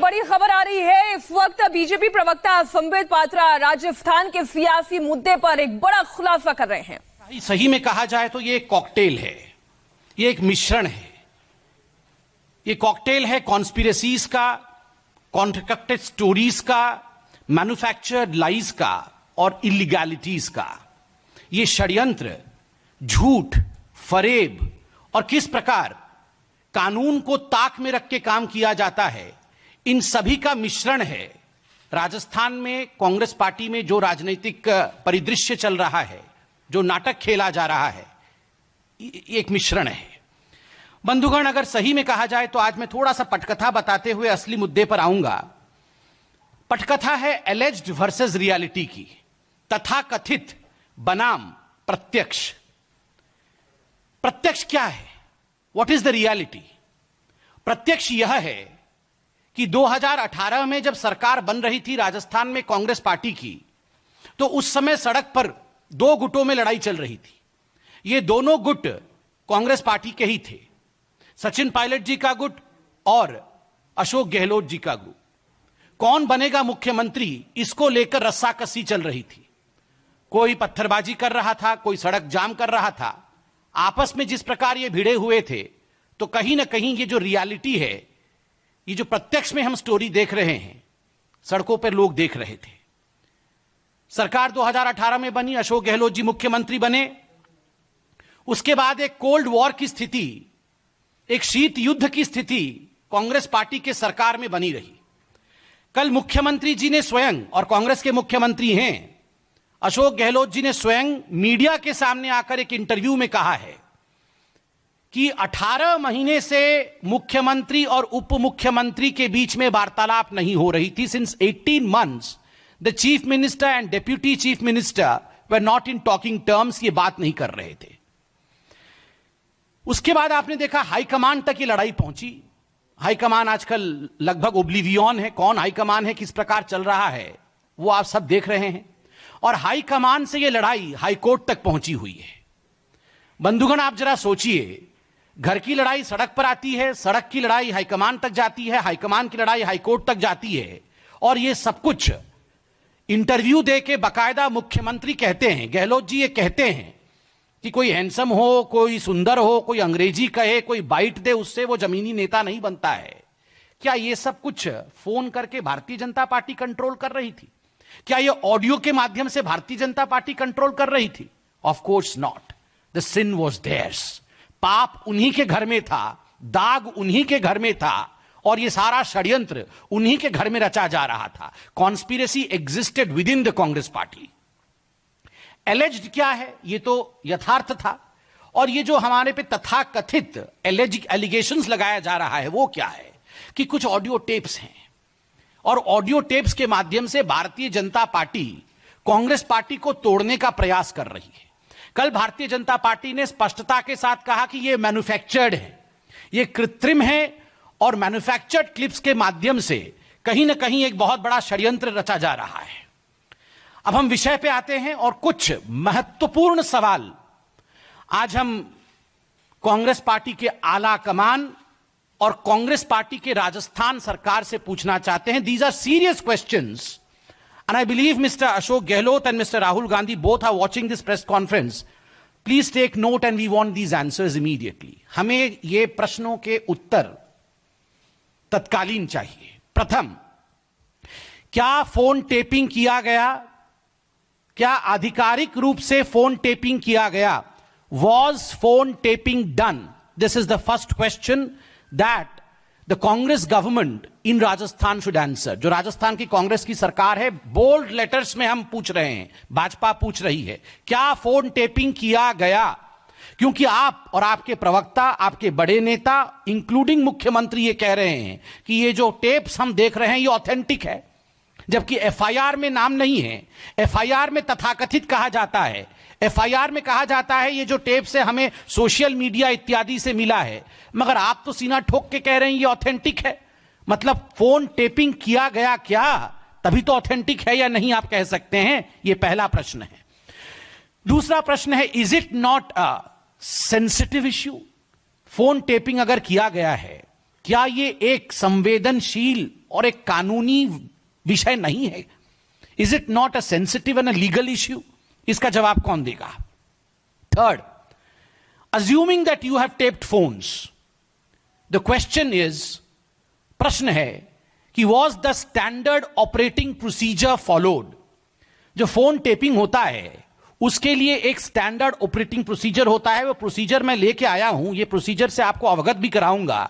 बड़ी खबर आ रही है इस वक्त। बीजेपी प्रवक्ता संबित पात्रा राजस्थान के सियासी मुद्दे पर एक बड़ा खुलासा कर रहे हैं। सही में कहा जाए तो ये एक कॉकटेल है, ये एक मिश्रण है। ये कॉकटेल है कॉन्स्पिरेसीज का, कॉन्ट्रैक्टेड स्टोरीज का, मैन्युफैक्चर्ड लाइज का और इलीगैलिटीज का। ये षड्यंत्र, झूठ, फरेब और किस प्रकार कानून को ताक में रख के काम किया जाता है, इन सभी का मिश्रण है। राजस्थान में कांग्रेस पार्टी में जो राजनीतिक परिदृश्य चल रहा है, जो नाटक खेला जा रहा है, एक मिश्रण है। बंधुगण, अगर सही में कहा जाए तो आज मैं थोड़ा सा पटकथा बताते हुए असली मुद्दे पर आऊंगा। पटकथा है एलेज्ड वर्सेस रियलिटी की, तथाकथित बनाम प्रत्यक्ष। प्रत्यक्ष क्या है? What is the reality? प्रत्यक्ष यह है कि 2018 में जब सरकार बन रही थी राजस्थान में कांग्रेस पार्टी की, तो उस समय सड़क पर दो गुटों में लड़ाई चल रही थी। ये दोनों गुट कांग्रेस पार्टी के ही थे, सचिन पायलट जी का गुट और अशोक गहलोत जी का गुट। कौन बनेगा मुख्यमंत्री, इसको लेकर रस्साकसी चल रही थी। कोई पत्थरबाजी कर रहा था, कोई सड़क जाम कर रहा था। आपस में जिस प्रकार ये भिड़े हुए थे, तो कहीं ना कहीं ये जो रियलिटी है, ये जो प्रत्यक्ष में हम स्टोरी देख रहे हैं, सड़कों पर लोग देख रहे थे। सरकार 2018 में बनी, अशोक गहलोत जी मुख्यमंत्री बने। उसके बाद एक कोल्ड वॉर की स्थिति, एक शीत युद्ध की स्थिति कांग्रेस पार्टी के सरकार में बनी रही। कल मुख्यमंत्री जी ने स्वयं, और कांग्रेस के मुख्यमंत्री हैं अशोक गहलोत जी ने स्वयं मीडिया के सामने आकर एक इंटरव्यू में कहा है कि 18 महीने से मुख्यमंत्री और उप मुख्यमंत्री के बीच में वार्तालाप नहीं हो रही थी। Since 18 months the chief minister and deputy chief minister were not in talking terms, ये बात नहीं कर रहे थे। उसके बाद आपने देखा हाईकमान तक ये लड़ाई पहुंची। हाईकमान आजकल लगभग ओब्लिवियन है, कौन हाईकमान है, किस प्रकार चल रहा है, वो आप सब देख रहे हैं। और हाईकमान से ये लड़ाई हाईकोर्ट तक पहुंची हुई है। बंधुगण, आप जरा सोचिए, घर की लड़ाई सड़क पर आती है, सड़क की लड़ाई हाईकमान तक जाती है, हाईकमान की लड़ाई हाईकोर्ट तक जाती है, और ये सब कुछ इंटरव्यू दे के बाकायदा मुख्यमंत्री कहते हैं, गहलोत जी ये कहते हैं कि कोई हैंडसम हो, कोई सुंदर हो, कोई अंग्रेजी कहे, कोई बाइट दे, उससे वो जमीनी नेता नहीं बनता है। क्या ये सब कुछ फोन करके भारतीय जनता पार्टी कंट्रोल कर रही थी? क्या ये ऑडियो के माध्यम से भारतीय जनता पार्टी कंट्रोल कर रही थी? Of course not. The sin was theirs. पाप उन्हीं के घर में था, दाग उन्हीं के घर में था, और ये सारा षड्यंत्र उन्हीं के घर में रचा जा रहा था। Conspiracy existed with in the Congress party. Alleged क्या है? ये तो यथार्थ था। और ये जो हमारे पे तथाकथित एलिगेशंस लगाया जा रहा है, वो क्या है कि कुछ ऑडियो टेप्स हैं, और ऑडियो टेप्स के माध्यम से भारतीय जनता पार्टी कांग्रेस पार्टी को तोड़ने का प्रयास कर रही है। कल भारतीय जनता पार्टी ने स्पष्टता के साथ कहा कि यह मैन्युफैक्चर्ड है, यह कृत्रिम है, और मैन्युफैक्चर्ड क्लिप्स के माध्यम से कहीं ना कहीं एक बहुत बड़ा षड्यंत्र रचा जा रहा है। अब हम विषय पे आते हैं, और कुछ महत्वपूर्ण सवाल आज हम कांग्रेस पार्टी के आला कमान और कांग्रेस पार्टी के राजस्थान सरकार से पूछना चाहते हैं। These are serious questions, and I believe mister Ashok Gehlot and mister Rahul Gandhi both are watching this press conference. Please take note and we want these answers immediately. हमें ये प्रश्नों के उत्तर तत्कालीन चाहिए। प्रथम, क्या फोन टेपिंग किया गया? क्या आधिकारिक रूप से फोन टेपिंग किया गया? Was phone tapping done? This is the first question that the Congress government in Rajasthan should answer. जो राजस्थान की कांग्रेस की सरकार है, बोल्ड लेटर्स में हम पूछ रहे हैं, भाजपा पूछ रही है, क्या फोन टेपिंग किया गया? क्योंकि आप और आपके प्रवक्ता, आपके बड़े नेता इंक्लूडिंग मुख्यमंत्री ये कह रहे हैं कि ये जो टेप्स हम देख रहे हैं ये ऑथेंटिक है, जबकि एफआईआर में नाम नहीं है। एफआईआर में तथाकथित कहा जाता है, एफआईआर में कहा जाता है ये जो टेप से हमें सोशल मीडिया इत्यादि से मिला है, मगर आप तो सीना ठोक के कह रहे हैं ये ऑथेंटिक है। मतलब फोन टेपिंग किया गया क्या, तभी तो ऑथेंटिक है या नहीं आप कह सकते हैं। ये पहला प्रश्न है। दूसरा प्रश्न है, is it not a sensitive issue? Phone tapping अगर किया गया है, क्या ये एक संवेदनशील और एक कानूनी विषय नहीं है? Is it not a sensitive and a legal issue? इसका जवाब कौन देगा? Third, assuming that you have taped phones, the question is, प्रश्न है कि was the standard operating procedure followed? जो फोन टेपिंग होता है उसके लिए एक स्टैंडर्ड ऑपरेटिंग प्रोसीजर होता है, वो प्रोसीजर मैं लेके आया हूं, ये प्रोसीजर से आपको अवगत भी कराऊंगा।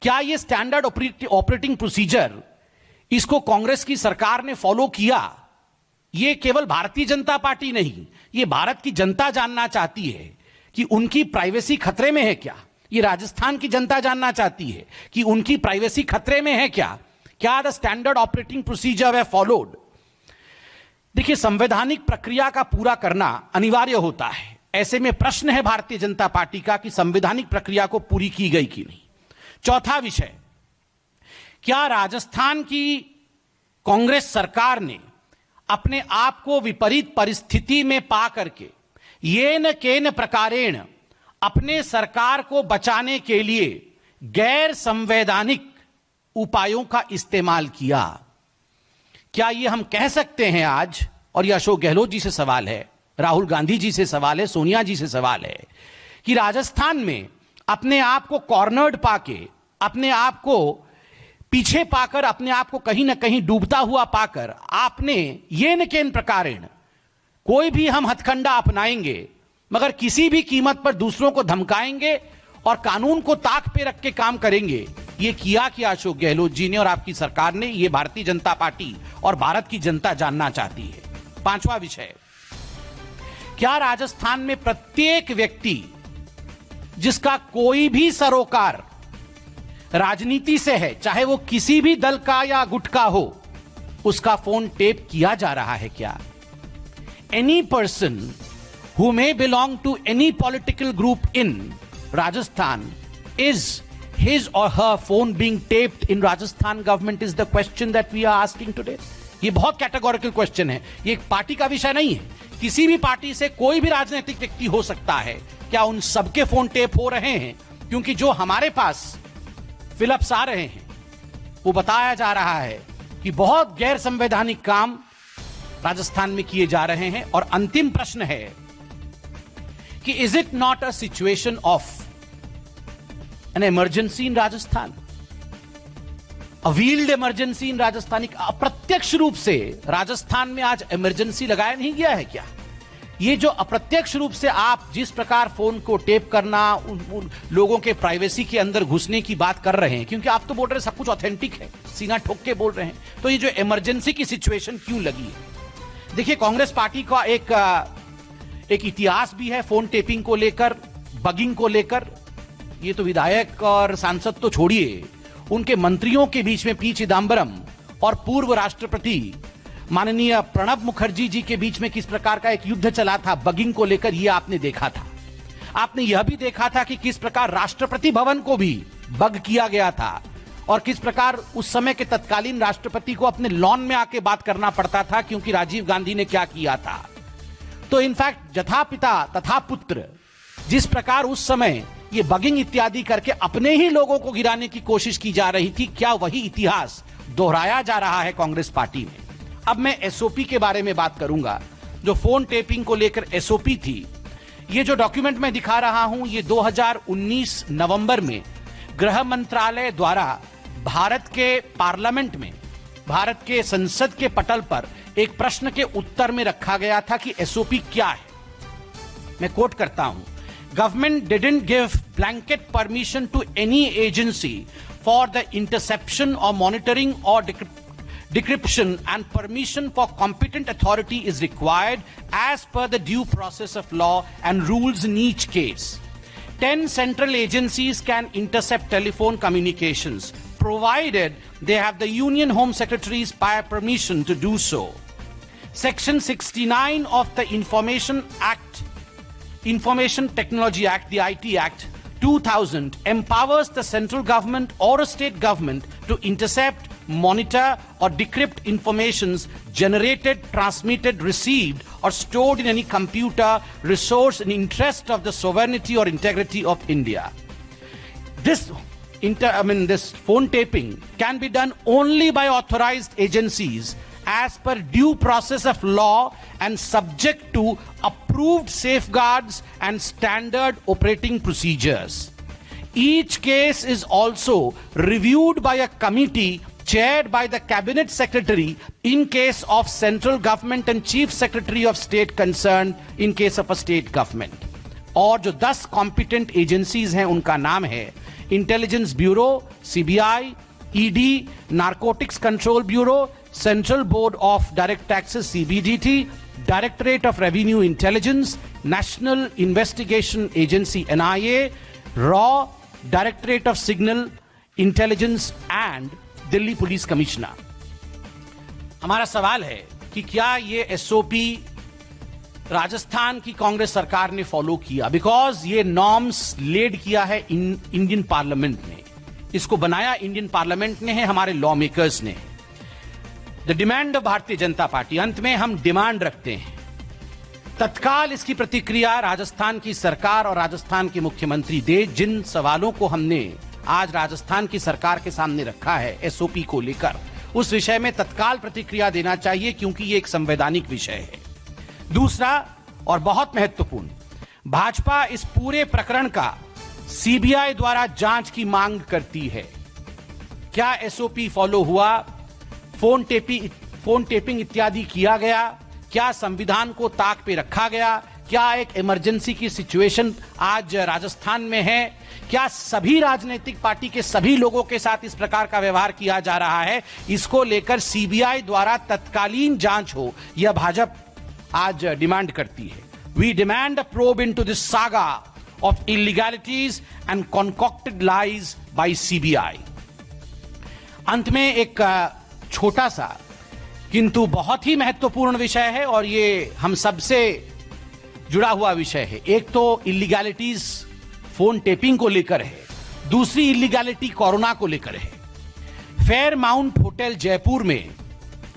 क्या ये स्टैंडर्ड ऑपरेटिंग प्रोसीजर, इसको कांग्रेस की सरकार ने फॉलो किया? ये केवल भारतीय जनता पार्टी नहीं, ये भारत की जनता जानना चाहती है कि उनकी प्राइवेसी खतरे में है क्या? ये राजस्थान की जनता जानना चाहती है कि उनकी प्राइवेसी खतरे में है क्या? क्या the standard operating procedure way followed? देखिए, संवैधानिक प्रक्रिया का पूरा करना अनिवार्य होता है। ऐसे में प्रश्न है भारतीय जनता पार्टी का कि संवैधानिक प्रक्रिया को पूरी की गई कि नहीं। चौथा विषय, क्या राजस्थान की कांग्रेस सरकार ने अपने आप को विपरीत परिस्थिति में पा करके येन केन प्रकारेण अपने सरकार को बचाने के लिए गैर संवैधानिक उपायों का इस्तेमाल किया? क्या यह हम कह सकते हैं आज, और यह अशोक गहलोत जी से सवाल है, राहुल गांधी जी से सवाल है, सोनिया जी से सवाल है, कि राजस्थान में अपने आप को कॉर्नर्ड पाके, अपने आप को पीछे पाकर, अपने आप को कहीं ना कहीं डूबता हुआ पाकर आपने ये न केन प्रकारेण कोई भी हम हथकंडा अपनाएंगे मगर किसी भी कीमत पर दूसरों को धमकाएंगे और कानून को ताक पे रख के काम करेंगे, ये किया कि अशोक गहलोत जी ने और आपकी सरकार ने? ये भारतीय जनता पार्टी और भारत की जनता जानना चाहती है। पांचवा विषय, क्या राजस्थान में प्रत्येक व्यक्ति जिसका कोई भी सरोकार राजनीति से है, चाहे वो किसी भी दल का या गुट का हो, उसका फोन टेप किया जा रहा है क्या? Any person who may belong to any political group in Rajasthan, is his or her phone being taped in Rajasthan government is the question that we are asking today. ये बहुत categorical question है, ये एक party का विषय नहीं है। किसी भी पार्टी से कोई भी राजनीतिक व्यक्ति हो सकता है। क्या उन सबके फोन टेप हो रहे हैं? क्योंकि जो हमारे पास फिलप्स आ रहे हैं वो बताया जा रहा है कि बहुत गैर संवैधानिक काम राजस्थान में किए जा रहे हैं। और अंतिम प्रश्न है कि is it not a situation of an emergency in Rajasthan, a wheeled emergency in Rajasthan? अप्रत्यक्ष रूप से राजस्थान में आज इमरजेंसी लगाया नहीं गया है क्या? ये जो अप्रत्यक्ष रूप से आप जिस प्रकार फोन को टेप करना, उन लोगों के प्राइवेसी के अंदर घुसने की बात कर रहे हैं, क्योंकि आप तो बोल रहे हैं सब कुछ ऑथेंटिक है, सीना ठोक के बोल रहे हैं, तो ये जो इमरजेंसी की सिचुएशन क्यों लगी है? देखिए, कांग्रेस पार्टी का एक इतिहास भी है फोन टेपिंग को लेकर, बगिंग को लेकर। ये तो विधायक और सांसद तो छोड़िए, उनके मंत्रियों के बीच में पी चिदंबरम और पूर्व राष्ट्रपति माननीय प्रणब मुखर्जी जी के बीच में किस प्रकार का एक युद्ध चला था बगिंग को लेकर, यह आपने देखा था। आपने यह भी देखा था कि किस प्रकार राष्ट्रपति भवन को भी बग किया गया था और किस प्रकार उस समय के तत्कालीन राष्ट्रपति को अपने लॉन में आके बात करना पड़ता था, क्योंकि राजीव गांधी ने क्या किया था। तो इनफैक्ट जथा पिता तथा पुत्र, जिस प्रकार उस समय ये बगिंग इत्यादि करके अपने ही लोगों को गिराने की कोशिश की जा रही थी, क्या वही इतिहास दोहराया जा रहा है कांग्रेस पार्टी में? अब मैं एसओपी के बारे में बात करूंगा, जो फोन टेपिंग को लेकर एसओपी थी। ये जो डॉक्यूमेंट मैं दिखा रहा हूं, ये 2019 नवंबर में गृह मंत्रालय द्वारा भारत के पार्लियामेंट में, भारत के संसद के पटल पर एक प्रश्न के उत्तर में रखा गया था कि एसओपी क्या है। मैं कोट करता हूं, government didn't give blanket permission to any agency for the interception और मॉनिटरिंग और decryption, and permission for competent authority is required as per the due process of law and rules in each case. 10 central agencies can intercept telephone communications, provided they have the Union Home Secretary's prior permission to do so. Section 69 of the Information Technology Act, the IT Act 2000, empowers the central government or a state government to intercept, monitor or decrypt informations generated, transmitted, received or stored in any computer resource in interest of the sovereignty or integrity of India. This this phone taping can be done only by authorized agencies as per due process of law and subject to approved safeguards and standard operating procedures. Each case is also reviewed by a committee chaired by the cabinet secretary in case of central government and chief secretary of state concerned in case of a state government. और जो 10 competent agencies हैं उनका नाम है intelligence bureau, CBI, ED, narcotics control bureau, central board of direct taxes CBDT, directorate of revenue intelligence, national investigation agency NIA, raw, directorate of signal intelligence and Delhi police commissioner. हमारा सवाल है कि क्या ये एसओपी राजस्थान की कांग्रेस सरकार ने फॉलो किया? बिकॉज ये नॉर्म्स लेड किया है इंडियन पार्लियामेंट ने, इसको बनाया इंडियन पार्लियामेंट ने है, हमारे लॉ मेकर्स ने। The demand of Bharatiya Janata party, अंत में हम डिमांड रखते हैं तत्काल इसकी प्रतिक्रिया राजस्थान की सरकार और राजस्थान के मुख्यमंत्री दे। जिन सवालों को हमने आज राजस्थान की सरकार के सामने रखा है एसओपी को लेकर, उस विषय में तत्काल प्रतिक्रिया देना चाहिए क्योंकि यह एक संवैधानिक विषय है। दूसरा और बहुत महत्वपूर्ण, भाजपा इस पूरे प्रकरण का सीबीआई द्वारा जांच की मांग करती है। क्या एसओपी फॉलो हुआ? फोन टेपिंग इत्यादि किया गया? क्या संविधान को ताक पे रखा गया? क्या एक इमरजेंसी की सिचुएशन आज राजस्थान में है? क्या सभी राजनीतिक पार्टी के सभी लोगों के साथ इस प्रकार का व्यवहार किया जा रहा है? इसको लेकर सीबीआई द्वारा तत्कालीन जांच हो, यह भाजपा आज डिमांड करती है। We demand a probe into this saga of illegalities and concocted lies by CBI. अंत में एक छोटा सा किंतु बहुत ही महत्वपूर्ण विषय है और ये हम सबसे जुड़ा हुआ विषय है। एक तो इलीगैलिटीज फोन टेपिंग को लेकर है, दूसरी इलीगैलिटी कोरोना को लेकर है। फेयरमाउंट होटल जयपुर में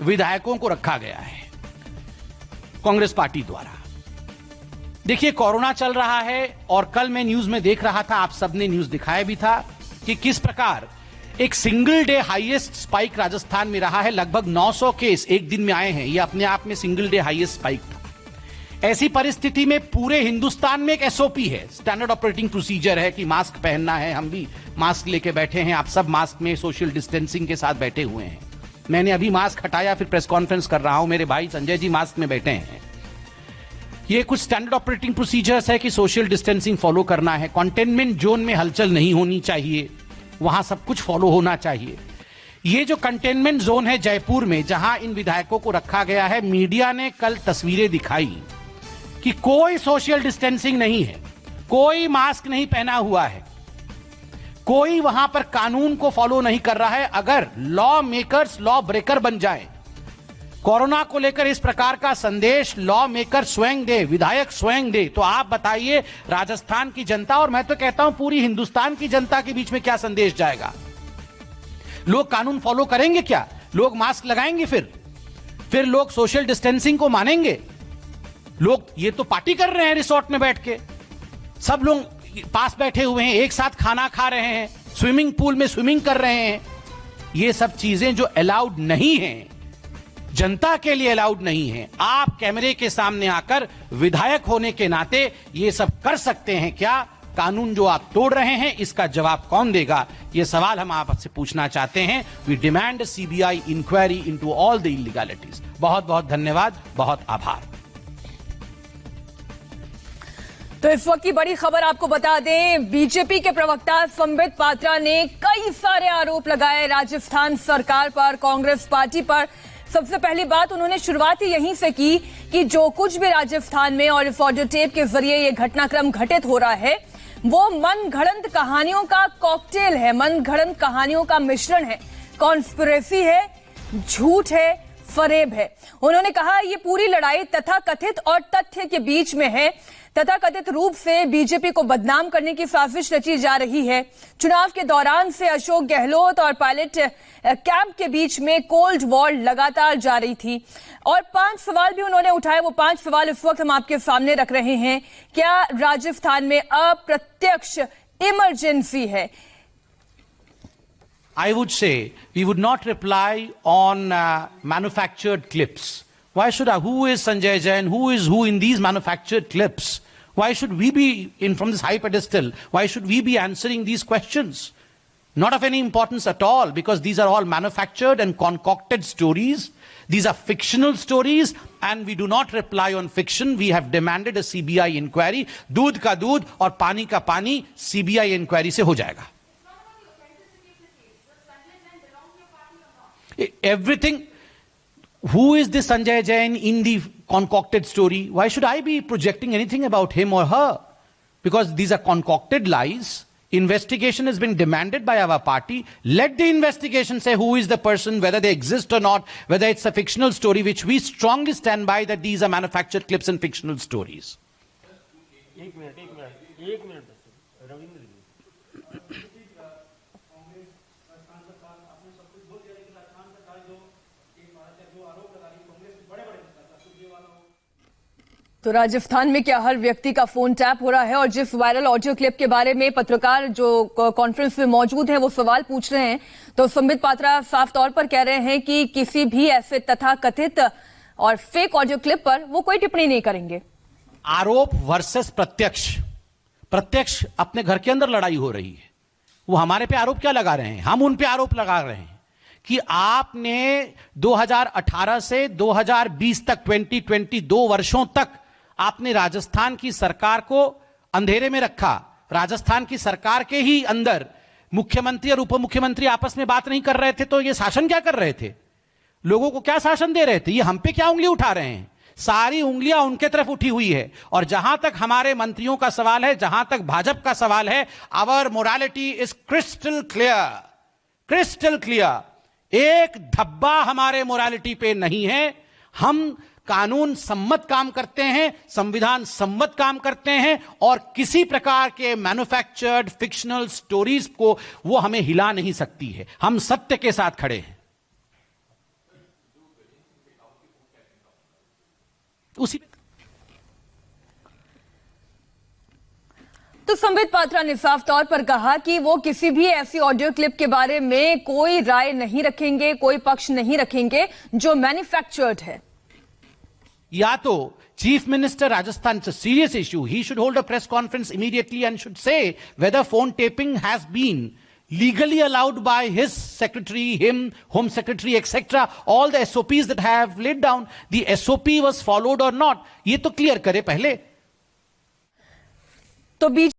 विधायकों को रखा गया है कांग्रेस पार्टी द्वारा। देखिए, कोरोना चल रहा है और कल मैं न्यूज में देख रहा था, आप सबने न्यूज दिखाया भी था कि किस प्रकार एक single day highest spike Rajasthan में रहा है। लगभग 900 केस एक दिन में आए हैं, यह अपने आप में सिंगल डे हाईएस्ट स्पाइक था। ऐसी परिस्थिति में पूरे हिंदुस्तान में एक एसओपी है, स्टैंडर्ड ऑपरेटिंग प्रोसीजर है कि मास्क पहनना है। हम भी मास्क लेके बैठे हैं, आप सब मास्क में सोशल डिस्टेंसिंग के साथ बैठे हुए हैं। मैंने अभी मास्क हटाया, फिर प्रेस कॉन्फ्रेंस कर रहा हूं, मेरे भाई संजय जी मास्क में बैठे हैं। ये कुछ स्टैंडर्ड ऑपरेटिंग प्रोसीजर्स है कि सोशल डिस्टेंसिंग फॉलो करना है। कंटेनमेंट जोन में हलचल नहीं होनी चाहिए, वहां सब कुछ फॉलो होना चाहिए। ये जो कंटेनमेंट जोन है जयपुर में, जहां इन विधायकों को रखा गया है, मीडिया ने कल तस्वीरें दिखाई कि कोई सोशल डिस्टेंसिंग नहीं है, कोई मास्क नहीं पहना हुआ है, कोई वहां पर कानून को फॉलो नहीं कर रहा है। अगर लॉ मेकर्स लॉ ब्रेकर बन जाए, कोरोना को लेकर इस प्रकार का संदेश लॉ मेकर स्वयं दे, विधायक स्वयं दे, तो आप बताइए राजस्थान की जनता और मैं तो कहता हूं पूरी हिंदुस्तान की जनता के बीच में क्या संदेश जाएगा? लोग कानून फॉलो करेंगे क्या? लोग मास्क लगाएंगे? फिर लोग सोशल डिस्टेंसिंग को मानेंगे? लोग ये तो पार्टी कर रहे हैं रिसोर्ट में बैठ के, सब लोग पास बैठे हुए हैं, एक साथ खाना खा रहे हैं, स्विमिंग पूल में स्विमिंग कर रहे हैं। ये सब चीजें जो अलाउड नहीं हैं, जनता के लिए अलाउड नहीं है। आप कैमरे के सामने आकर विधायक होने के नाते ये सब कर सकते हैं क्या? कानून जो आप तोड़ रहे हैं, इसका जवाब कौन देगा? ये सवाल हम आपसे पूछना चाहते हैं। We demand CBI inquiry into all the illegalities. बहुत बहुत धन्यवाद, बहुत आभार। तो इस वक्त की बड़ी खबर आपको बता दें, बीजेपी के प्रवक्ता संबित पात्रा ने कई सारे आरोप लगाए राजस्थान सरकार पर, कांग्रेस पार्टी पर। सबसे पहली बात उन्होंने शुरुआत ही यहीं से की कि जो कुछ भी राजस्थान में और रिकॉर्डर टेप के जरिए ये घटनाक्रम घटित हो रहा है, वो मन घड़ंत कहानियों का कॉकटेल है, मन घड़ंत कहानियों का मिश्रण है, कॉन्स्पिरेसी है, झूठ है, फरेब है। उन्होंने कहा ये पूरी लड़ाई तथाकथित और तथ्य के बीच में है। तथाकथित रूप से बीजेपी को बदनाम करने की साजिश रची जा रही है। चुनाव के दौरान से अशोक गहलोत और पायलट कैंप के बीच में कोल्ड वॉर लगातार जारी थी। और 5 सवाल भी उन्होंने उठाए, वो 5 सवाल इस वक्त हम आपके सामने रख रहे हैं। क्या राजस्थान में अप्रत्यक्ष इमरजेंसी है? I would say we would not reply on manufactured clips. Why should I? Who is Sanjay Jain? Who is who in these manufactured clips? Why should we be from this high pedestal? Why should we be answering these questions? Not of any importance at all, because these are all manufactured and concocted stories. These are fictional stories, and we do not reply on fiction. We have demanded a CBI inquiry. दूध का दूध और पानी का पानी CBI inquiry से हो जाएगा. Everything. Who is this Sanjay Jain in the concocted story? Why should I be projecting anything about him or her? Because these are concocted lies. Investigation has been demanded by our party. Let the investigation say who is the person, whether they exist or not, whether it's a fictional story, which we strongly stand by that these are manufactured clips and fictional stories. एक minute Ravindra जी. तो राजस्थान में क्या हर व्यक्ति का phone tap हो रहा है? और जिस वायरल ऑडियो क्लिप के बारे में पत्रकार जो कॉन्फ्रेंस में मौजूद है वो सवाल पूछ रहे हैं, तो संबित पात्रा साफ तौर पर कह रहे हैं कि किसी भी ऐसे तथाकथित और फेक ऑडियो क्लिप पर वो कोई टिप्पणी नहीं करेंगे. आरोप वर्सेस प्रत्यक्ष. प्रत्यक्ष अपने घर के अंदर लड़ाई हो रही है. वो हमारे पे आरोप क्या लगा रहे हैं? हम उन पे आरोप लगा रहे हैं कि आपने 2018 से 2020 तक 2022 वर्षों तक आपने राजस्थान की सरकार को अंधेरे में रखा. राजस्थान की सरकार के ही अंदर मुख्यमंत्री और उप मुख्यमंत्री आपस में बात नहीं कर रहे थे, तो ये शासन क्या कर रहे थे? लोगों को क्या शासन दे रहे थे? ये हम पे क्या उंगली उठा रहे हैं? सारी उंगलियां उनके तरफ उठी हुई है. और जहां तक हमारे मंत्रियों का सवाल है, जहां तक भाजपा का सवाल है, our morality is crystal clear. Crystal clear. एक धब्बा हमारे मोरालिटी पे नहीं है. हम कानून सम्मत काम करते हैं, संविधान सम्मत काम करते हैं, और किसी प्रकार के मैन्युफैक्चर्ड फिक्शनल स्टोरीज को वो हमें हिला नहीं सकती है. हम सत्य के साथ खड़े हैं. उसी तो संबित पात्रा ने साफ तौर पर कहा कि वो किसी भी ऐसी ऑडियो क्लिप के बारे में कोई राय नहीं रखेंगे, कोई पक्ष नहीं रखेंगे जो मैन्युफैक्चर्ड है. या तो chief minister Rajasthan, it's a serious issue, he should hold a press conference immediately and should say whether phone tapping has been legally allowed by his secretary, him, home secretary, etc. All the SOPs that have laid down, the SOP was followed or not, ये तो clear करे पहले. तो बीच